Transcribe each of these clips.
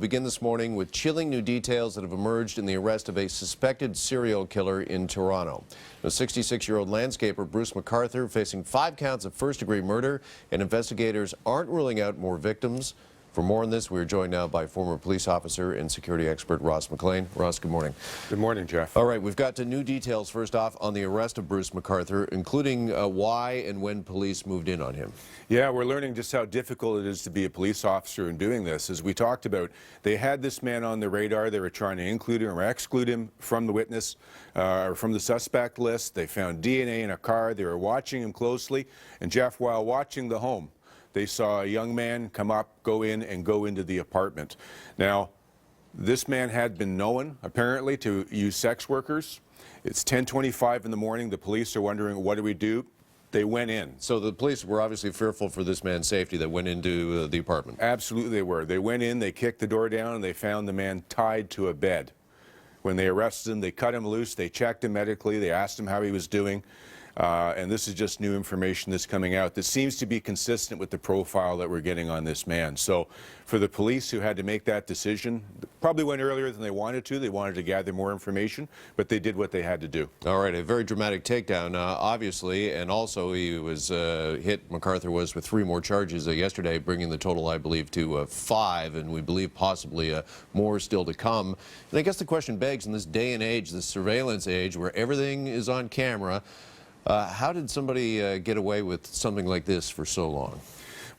begin this morning with chilling new details that have emerged in the arrest of a suspected serial killer in Toronto. A 66-year-old landscaper, Bruce McArthur, facing 5 counts of first-degree murder, and investigators aren't ruling out more victims. For more on this, we are joined now by former police officer and security expert Ross McLean. Ross, good morning. Good morning, Jeff. All right, we've got new details first off on the arrest of Bruce McArthur, including why and when police moved in on him. Yeah, we're learning just how difficult it is to be a police officer in doing this. As we talked about, they had this man on the radar. They were trying to include him or exclude him from the witness or from the suspect list. They found DNA in a car. They were watching him closely. And Jeff, while watching the home, they saw a young man come up, go in, and go into the apartment. Now, this man had been known, apparently, to use sex workers. It's 10:25 in the morning. The police are wondering, what do we do? They went in. So the police were obviously fearful for this man's safety that went into the apartment. Absolutely they were. They went in, they kicked the door down, and they found the man tied to a bed. When they arrested him, they cut him loose, they checked him medically, they asked him how he was doing. And this is just new information that's coming out that seems to be consistent with the profile that we're getting on this man. So for the police who had to make that decision, probably went earlier than they wanted to. They wanted to gather more information, but they did what they had to do. All right, a very dramatic takedown, obviously, and also he was hit, McArthur was, with 3 more charges yesterday, bringing the total, I believe, to 5, and we believe possibly more still to come. And I guess the question begs, in this day and age, this surveillance age, where everything is on camera, how did somebody get away with something like this for so long?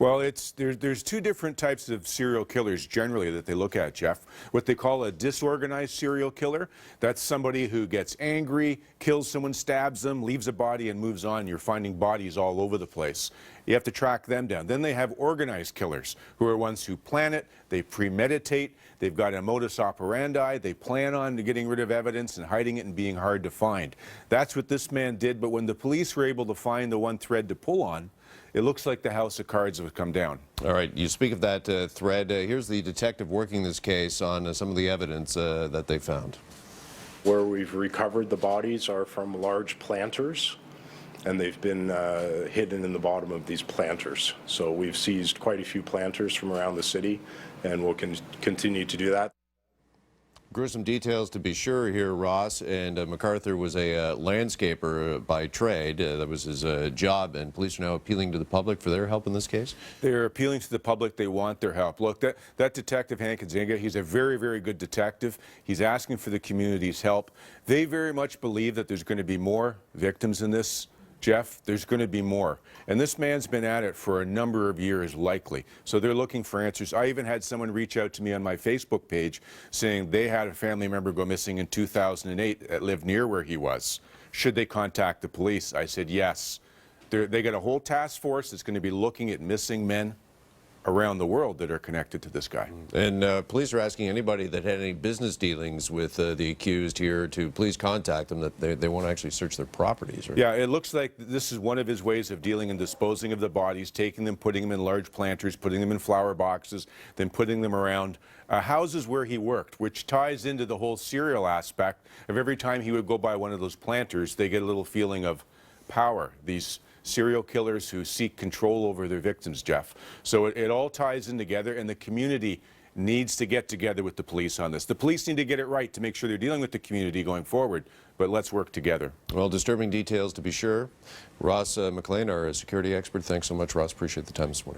Well, there's 2 different types of serial killers generally that they look at, Jeff. What they call a disorganized serial killer. That's somebody who gets angry, kills someone, stabs them, leaves a body and moves on. You're finding bodies all over the place. You have to track them down. Then they have organized killers, who are ones who plan it, they premeditate, they've got a modus operandi, they plan on getting rid of evidence and hiding it and being hard to find. That's what this man did, but when the police were able to find the one thread to pull on, it looks like the house of cards would come down. All right, you speak of that thread. Here's the detective working this case on some of the evidence that they found. Where we've recovered the bodies are from large planters, and they've been hidden in the bottom of these planters. So we've seized quite a few planters from around the city, and we'll continue to do that. Gruesome details to be sure here, Ross, and McArthur was a landscaper by trade. That was his job, and police are now appealing to the public for their help in this case? They're appealing to the public. They want their help. Look, that detective, Hank Nzinga, he's a very, very good detective. He's asking for the community's help. They very much believe that there's going to be more victims in this, Jeff. There's going to be more. And this man's been at it for a number of years, likely. So they're looking for answers. I even had someone reach out to me on my Facebook page saying they had a family member go missing in 2008 that lived near where he was. Should they contact the police? I said yes. They got a whole task force that's going to be looking at missing men around the world that are connected to this guy. And police are asking anybody that had any business dealings with the accused here to please contact them, that they want to actually search their properties. Right? Yeah, it looks like this is one of his ways of dealing and disposing of the bodies, taking them, putting them in large planters, putting them in flower boxes, then putting them around houses where he worked, which ties into the whole serial aspect of every time he would go by one of those planters, they get a little feeling of power. These serial killers who seek control over their victims, Jeff. So it all ties in together, and the community needs to get together with the police on this. The police need to get it right to make sure they're dealing with the community going forward, but let's work together. Well, disturbing details to be sure. Ross McLean, our security expert. Thanks so much, Ross. Appreciate the time this morning.